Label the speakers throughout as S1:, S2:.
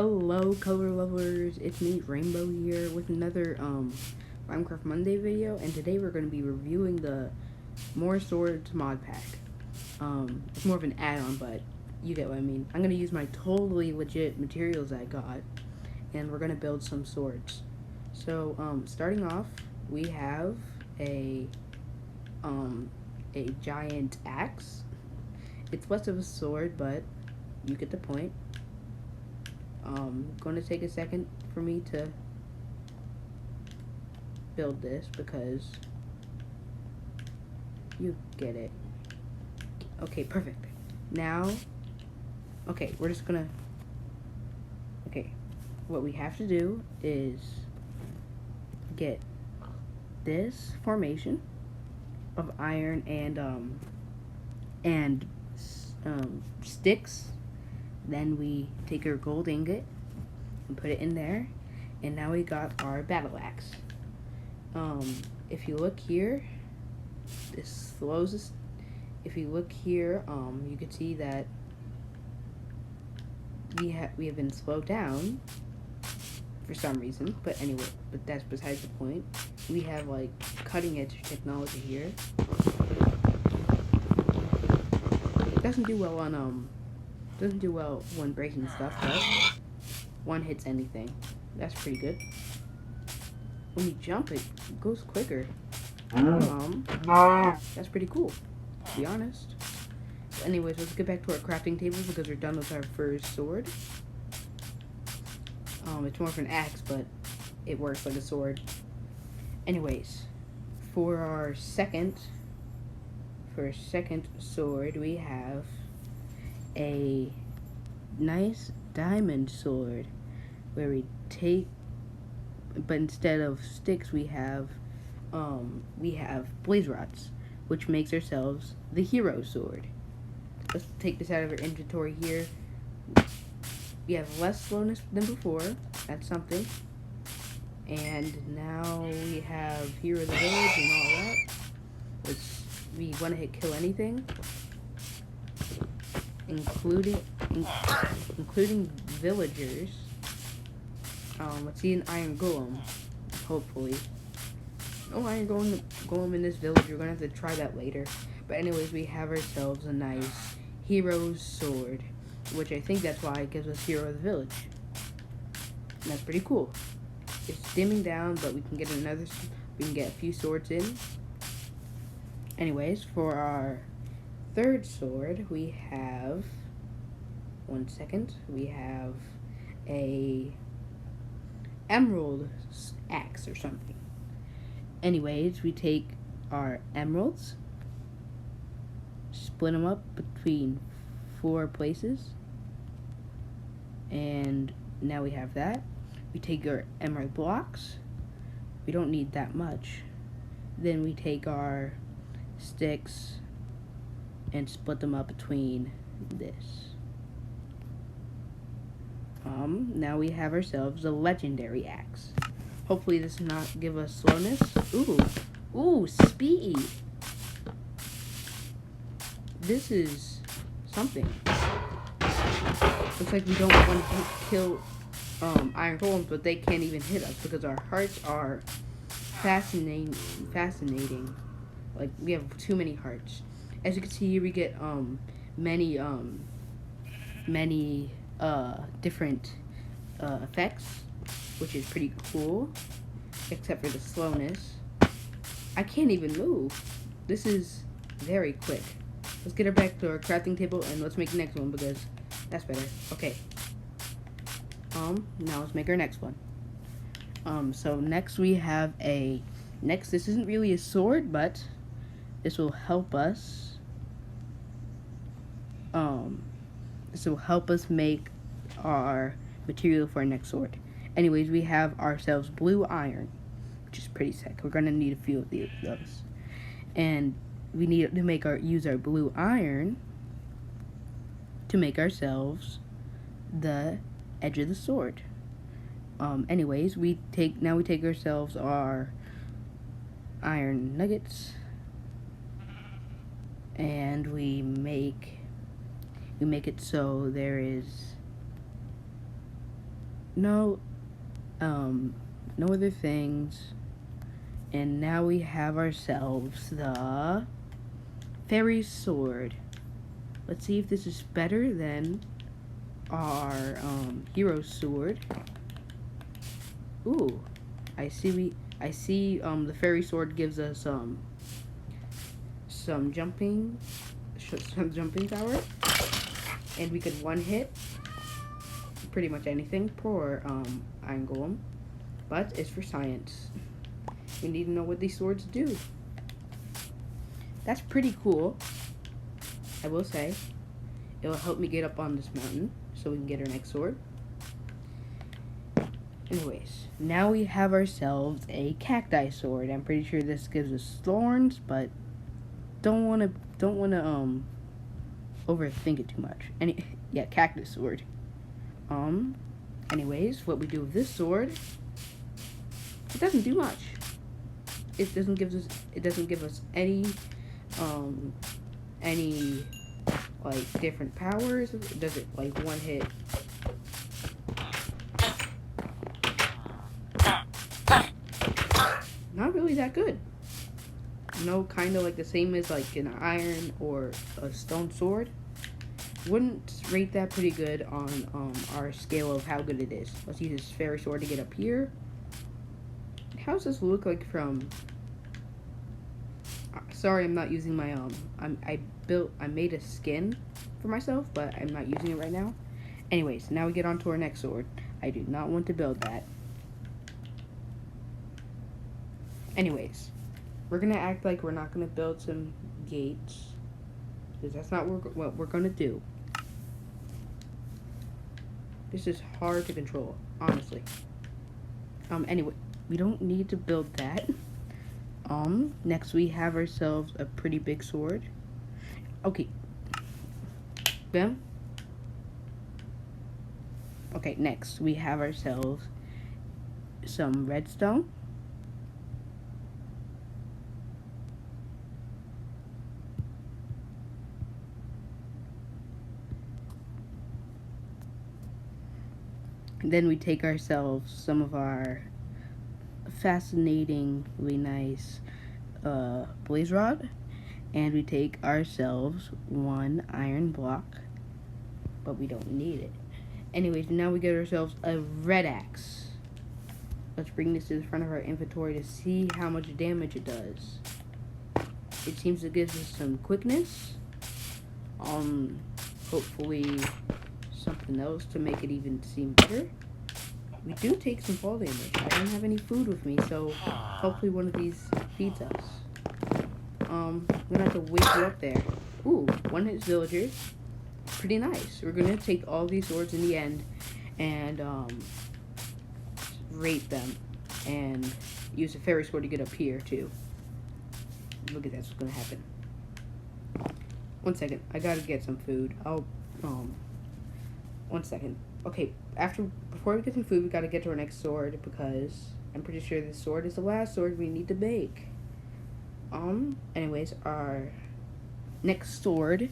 S1: Hello color lovers, it's me Rainbow here with another Minecraft Monday video, and today we're going to be reviewing the More Swords mod pack. It's more of an add-on, but you get what I mean. I'm going to use my totally legit materials I got, and we're going to build some swords. So starting off, we have a giant axe. It's less of a sword, but you get the point. Going to take a second for me to build this because you get it. Okay, perfect. Now, okay, we're just gonna, okay, what we have to do is get this formation of iron and sticks. Then we take our gold ingot and put it in there, and now we got our battle axe. If you look here, this slows us. If you look here, you can see that we have been slowed down for some reason. But anyway, but that's besides the point. We have like cutting edge technology here. It doesn't do well on doesn't do well when breaking stuff, but one hits anything. That's pretty good. When you jump, it goes quicker. That's pretty cool, to be honest. But anyways, let's get back to our crafting table because we're done with our first sword. It's more of an axe, but it works like a sword. Anyways, for our second sword, we have a nice diamond sword where we take, but instead of sticks we have blaze rods, which makes ourselves the hero sword. Let's take this out of our inventory here. We have less slowness than before, that's something. And now we have Hero of the Village and all that, which we want to hit kill anything, including villagers. Let's see an iron golem, hopefully. No iron golem in this village. We're gonna have to try that later. But anyways, we have ourselves a nice hero's sword, which I think that's why it gives us Hero of the Village. And that's pretty cool. It's dimming down, but we can get a few swords in. Anyways, for our third sword, we have, we have a emerald axe or something. Anyways, we take our emeralds, split them up between 4 places, and now we have that. We take our emerald blocks. We don't need that much. Then we take our sticks and split them up between this. Now we have ourselves a legendary axe. Hopefully this does not give us slowness. Ooh, speed. This is something. Looks like we don't want to kill iron golems, but they can't even hit us because our hearts are fascinating. Like, we have too many hearts. As you can see here, we get many different effects, which is pretty cool, except for the slowness. I can't even move. This is very quick. Let's get her back to our crafting table and let's make the next one because that's better. Okay. Now let's make our next one. So next we have this isn't really a sword, but this will help us. This will help us make our material for our next sword. Anyways, we have ourselves blue iron, which is pretty sick. We're gonna need a few of those, and we need to use our blue iron to make ourselves the edge of the sword. Anyways, we take ourselves our iron nuggets, and we make it so there is no, no other things. And now we have ourselves the fairy sword. Let's see if this is better than our hero sword. Ooh, I see the fairy sword gives us some jumping power, and we could one hit pretty much anything. Poor Iron Golem, but it's for science. We need to know what these swords do. That's pretty cool, I will say. It will help me get up on this mountain so we can get our next sword. Anyways, now we have ourselves a cacti sword. I'm pretty sure this gives us thorns, but don't wanna overthink it too much. Yeah, cactus sword. Anyways, what we do with this sword, it doesn't do much. It doesn't give us any like different powers. It does it like one hit. Not really that good. No, kind of like the same as like an iron or a stone sword. Wouldn't rate that pretty good on our scale of how good it is. Let's use this fairy sword to get up here. How does this look like from? Sorry, I'm not using my I made a skin for myself, but I'm not using it right now. Anyways, now we get on to our next sword. I do not want to build that. Anyways, we're gonna act like we're not gonna build some gates, because that's not what we're gonna do. This is hard to control, honestly. Anyway, we don't need to build that. Next we have ourselves a pretty big sword. Okay. Then. Okay, next we have ourselves some redstone. Then we take ourselves some of our fascinatingly nice blaze rod, and we take ourselves one iron block, but we don't need it. Anyways, now we get ourselves a red axe. Let's bring this to the front of our inventory to see how much damage it does. It seems to give us some quickness. Hopefully something else to make it even seem better. We do take some fall damage. I don't have any food with me, so hopefully one of these feeds us. I'm gonna have to wake you up there. Ooh, one hit villagers. Pretty nice. We're gonna take all these swords in the end and rate them and use a fairy sword to get up here too. Look at that's what's gonna happen. 1 second, I gotta get some food. 1 second. Okay, before we get some food, we gotta get to our next sword, because I'm pretty sure this sword is the last sword we need to make. Anyways, our next sword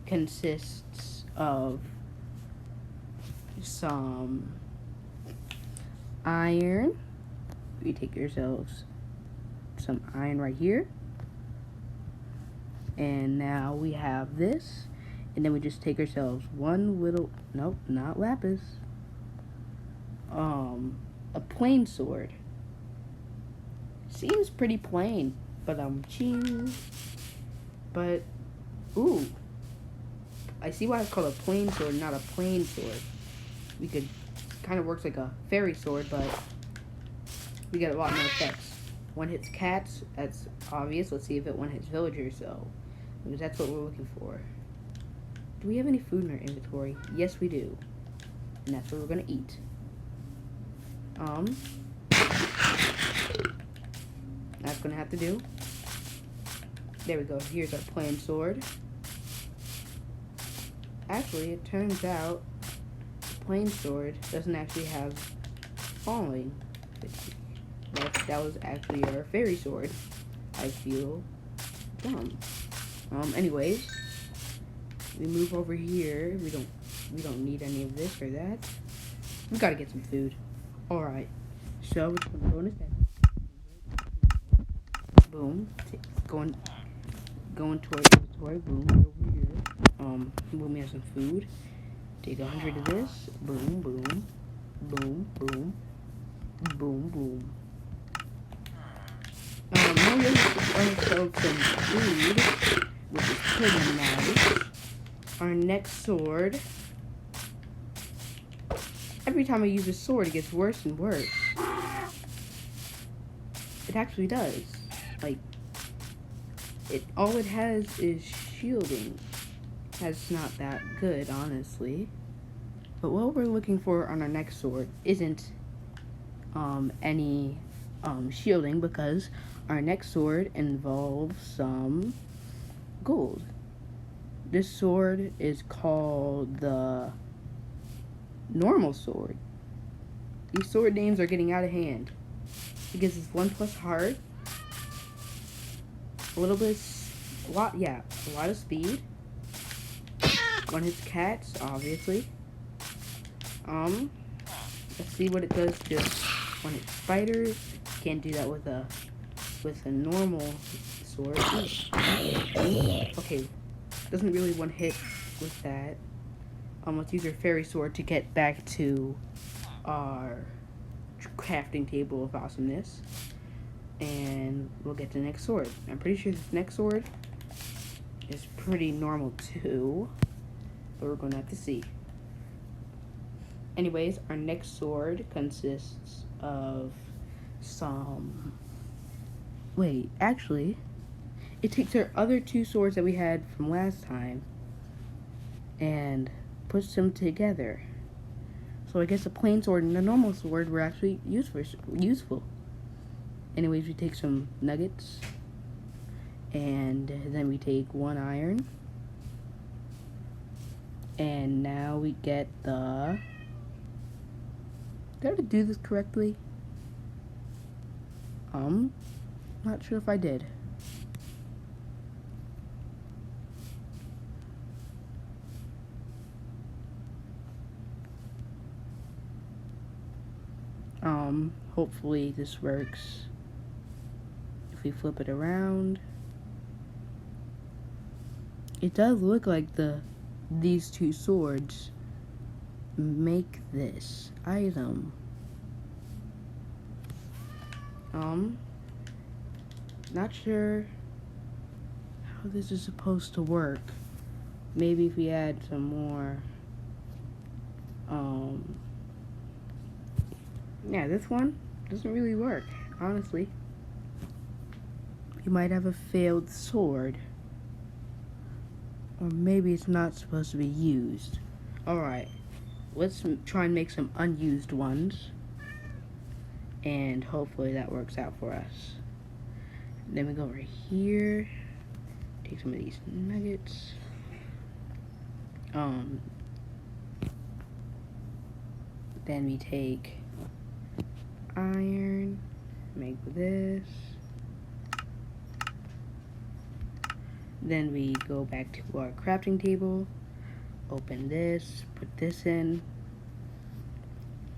S1: consists of some iron. We take ourselves some iron right here. And now we have this. And then we just take ourselves one little, nope, not lapis. A plain sword. Seems pretty plain, but ching. But, ooh. I see why it's called a plain sword, not a plain sword. We could, kind of works like a fairy sword, but we get a lot more effects. One hits cats, that's obvious. Let's see if it one hits villagers, though. Because that's what we're looking for. Do we have any food in our inventory? Yes, we do. And that's what we're gonna eat. That's gonna have to do. There we go. Here's our plain sword. Actually, it turns out the plain sword doesn't actually have falling. That was actually our fairy sword. I feel dumb. Anyways, we move over here. We don't need any of this or that. We gotta get some food. Alright. So we're just gonna go in this bed. Boom. Going to our room over here. Boom, we have some food. Take 100 of this. Boom, boom. Boom, boom. Boom, boom. Now we have ourselves some food, which is pretty nice. Our next sword. Every time I use a sword, it gets worse and worse. It actually does. Like, all it has is shielding. That's not that good, honestly. But what we're looking for on our next sword isn't any shielding, because our next sword involves some gold. This sword is called the normal sword. These sword names are getting out of hand. It gives us 1+ heart, a lot of speed. One hits cats, obviously. Let's see what it does to one hit spiders. Can't do that with a normal sword. Okay, doesn't really one hit with that. Let's use our fairy sword to get back to our crafting table of awesomeness, and we'll get to the next sword. I'm pretty sure this next sword is pretty normal too, but we're gonna have to see. Anyways, our next sword consists of some... Wait, actually, it takes our other 2 swords that we had from last time and puts them together. So I guess a plain sword and a normal sword were actually useful. Anyways, we take some nuggets, and then we take 1 iron, and now we get the... Did I do this correctly? Not sure if I did. Hopefully this works. If we flip it around, it does look like these 2 swords make this item. Not sure how this is supposed to work. Maybe if we add some more, yeah, this one doesn't really work, honestly. You might have a failed sword, or maybe it's not supposed to be used. Alright, let's try and make some unused ones, and hopefully that works out for us. Then we go over here, take some of these nuggets. Then we take iron, make this. Then we go back to our crafting table, open this, put this in.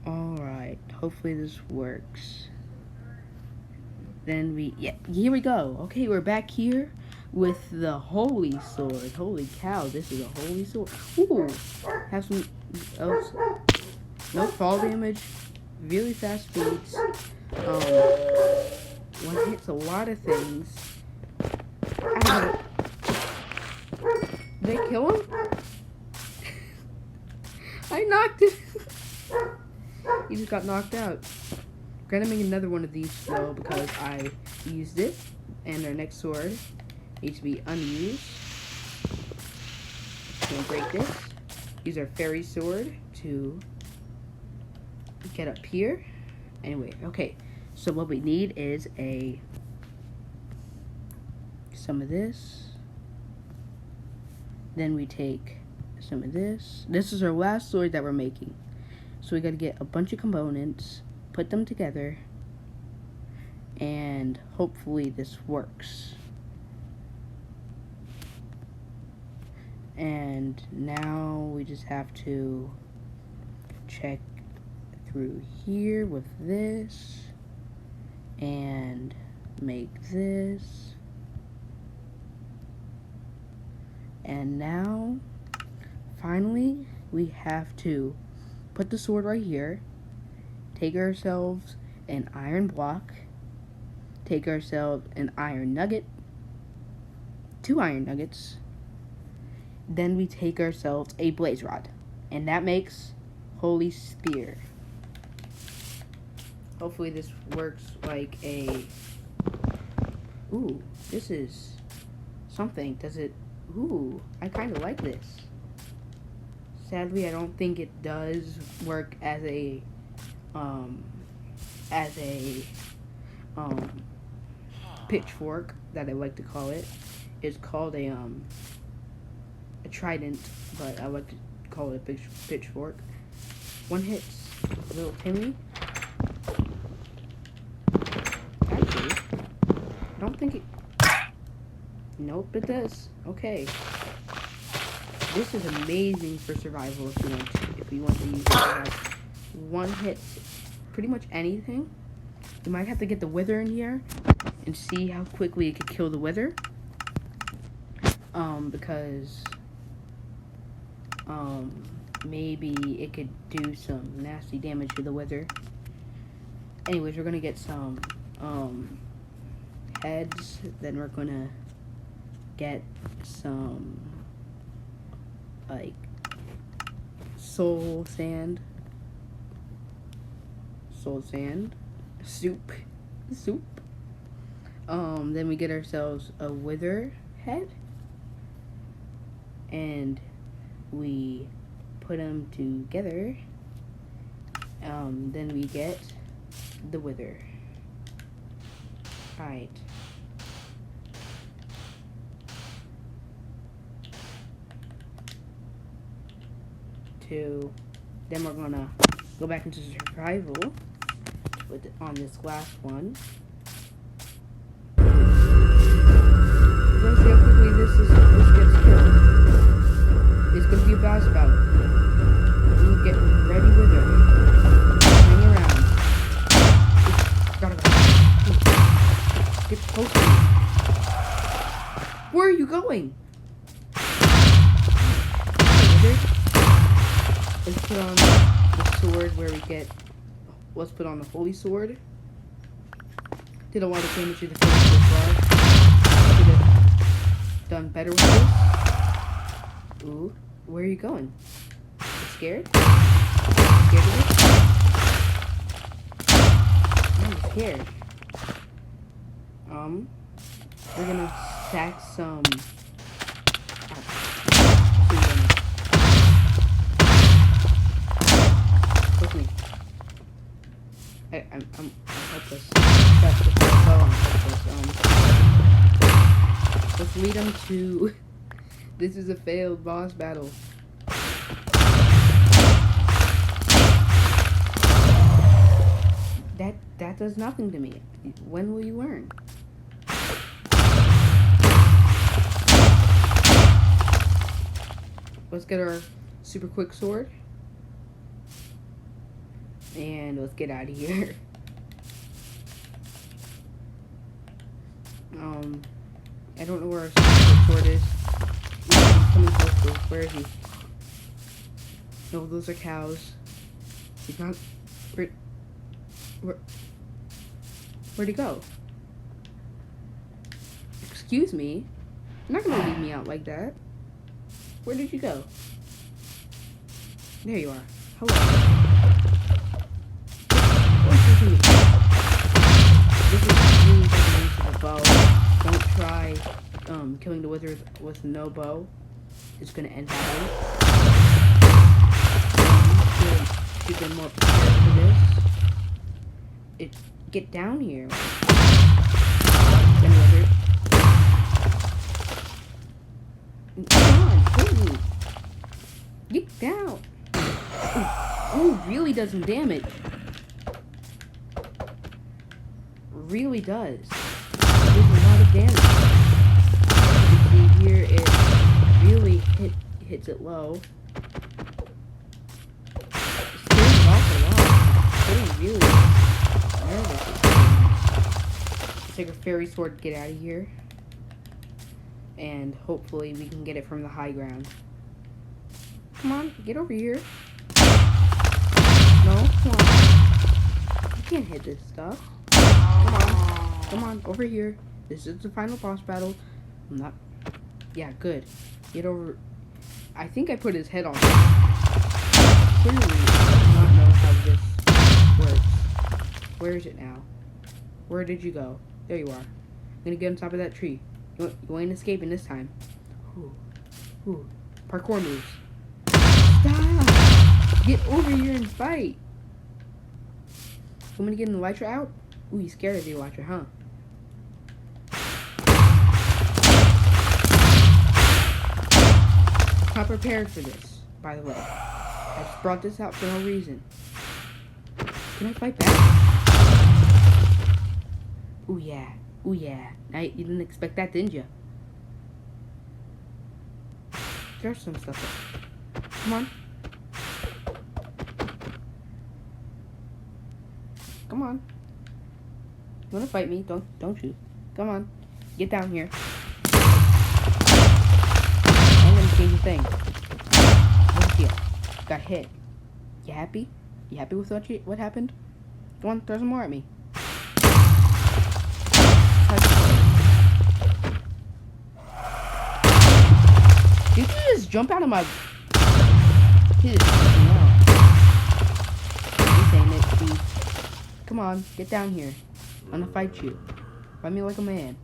S1: Alright, hopefully this works. Then here we go. Okay, we're back here with the holy sword. Holy cow, this is a holy sword. Ooh, have some else. No fall damage, really fast speeds. One hits a lot of things. Did they kill him? I knocked it. He just got knocked out. We're gonna make another one of these though, because I used it, and our next sword needs to be unused. Can't break this. Use our fairy sword to get up here. Anyway, okay. So what we need is some of this. Then we take some of this. This is our last sword that we're making. So we gotta get a bunch of components, put them together, and hopefully this works. And now we just have to check through here with this and make this. And now, finally, we have to put the sword right here, take ourselves an iron block, take ourselves an iron nugget, 2 iron nuggets, then we take ourselves a blaze rod, and that makes Holy Spear. Hopefully this works like a... Ooh, this is something. Does it... Ooh, I kind of like this. Sadly, I don't think it does work as a pitchfork, that I like to call it. It's called a trident, but I like to call it a pitchfork. One hits little Timmy. Actually, I don't think it... Nope, it does. Okay. This is amazing for survival if you want to use it. Like one hit pretty much anything. You might have to get the wither in here and see how quickly it could kill the wither. Because maybe it could do some nasty damage to the wither. Anyways, we're gonna get some heads, then we're gonna get some like soul sand, soup. Then we get ourselves a wither head, and we put them together. Then we get the wither. Alright. Then we're gonna go back into survival on this last one. We're gonna see how quickly this gets killed. It's gonna be a boss battle. You get ready with it. Hang around. Gotta go. Get closer. Where are you going? Let's put on the sword where we get... Let's put on the holy sword. Did a lot of damage to the face so far. Could have done better with this. Ooh, where are you going? You scared? Scared of it? I'm scared. We're gonna stack some... With me. I'm helpless. Let's lead them to... This is a failed boss battle. That does nothing to me. When will you learn? Let's get our super quick sword. And let's get out of here. I don't know where our sword is. He's coming close to us. Where is he? No, those are cows. He's not... Where'd he go? Excuse me? You're not gonna leave me out like that. Where did you go? There you are. Hello. This is really good use of a bow. Don't try killing the wizard with no bow. It's gonna end badly. Should get more prepared for this. Get down here. Wizard. Come on, hit me. Get down. Ooh, really does some damage. Really does. There's a lot of damage. As you can see here, it really hits it low. It scares it off a lot. take a fairy sword, get out of here. And hopefully we can get it from the high ground. Come on, get over here. No, come on. You can't hit this stuff. Come on, over here. This is the final boss battle. I'm not... Yeah, good. Get over... I think I put his head on. Clearly, I do not know how this works. Where is it now? Where did you go? There you are. I'm gonna get on top of that tree. You ain't escaping this time. Ooh. Parkour moves. Stop! Get over here and fight! I'm gonna get an Elytra out? Ooh, you scared of the Elytra, huh? Not prepared for this, by the way. I just brought this out for no reason. Can I fight back? Ooh yeah. Now, you didn't expect that, didn't you? There's some stuff there. Come on. Come on. You wanna fight me? Don't you? Come on. Get down here. I'm gonna change the thing. Look here. Got hit. You happy? You happy with what happened? Go on, throw some more at me. Did you just jump out of my... He just jumped me out. This ain't it, Steve. Come on, get down here. I'm gonna fight you. Fight me like a man.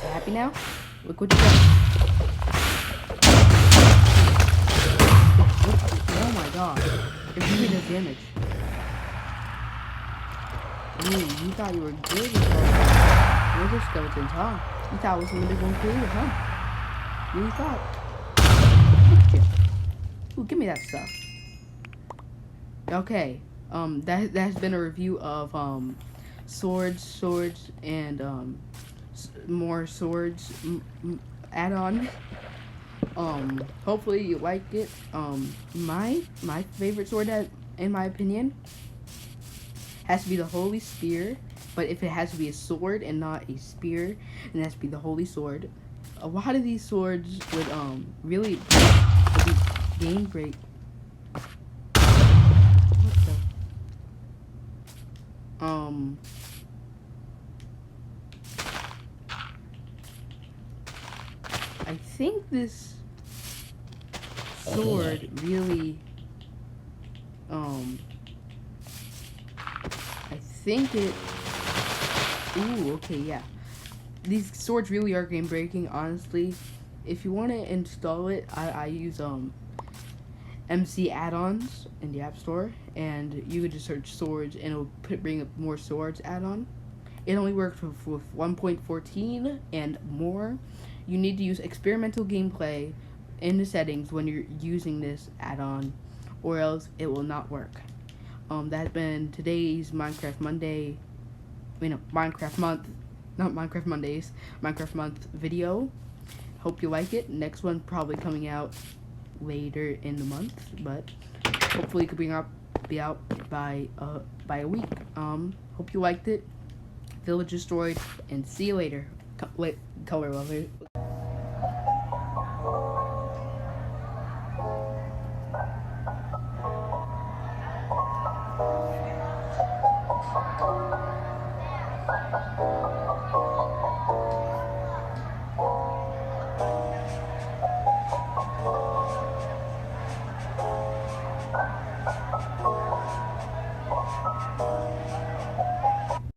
S1: You happy now? Look what you got. Oh my god. It really does damage. Ooh, you thought you were good with all the skeletons, huh? You thought it was gonna be going through, huh? You really thought. Look at you. Ooh, give me that stuff. Okay. That has been a review of swords, and more swords add-on. Hopefully you liked it. My favorite sword, in my opinion, has to be the Holy Spear. But if it has to be a sword and not a spear, then it has to be the Holy Sword. A lot of these swords would really game break. What the? I think this sword really, I think it, ooh, okay, yeah. These swords really are game breaking, honestly. If you want to install it, I use, MC add-ons in the App Store, and you could just search swords, and it'll bring up more swords add-on. It only works with 1.14 and more. You need to use experimental gameplay in the settings when you're using this add-on, or else it will not work. That's been today's Minecraft Monday, Minecraft Month, not Minecraft Mondays, Minecraft Month video. Hope you like it. Next one probably coming out later in the month, but hopefully it could be out by a week. Hope you liked it. Village destroyed, and see you later. Color lover.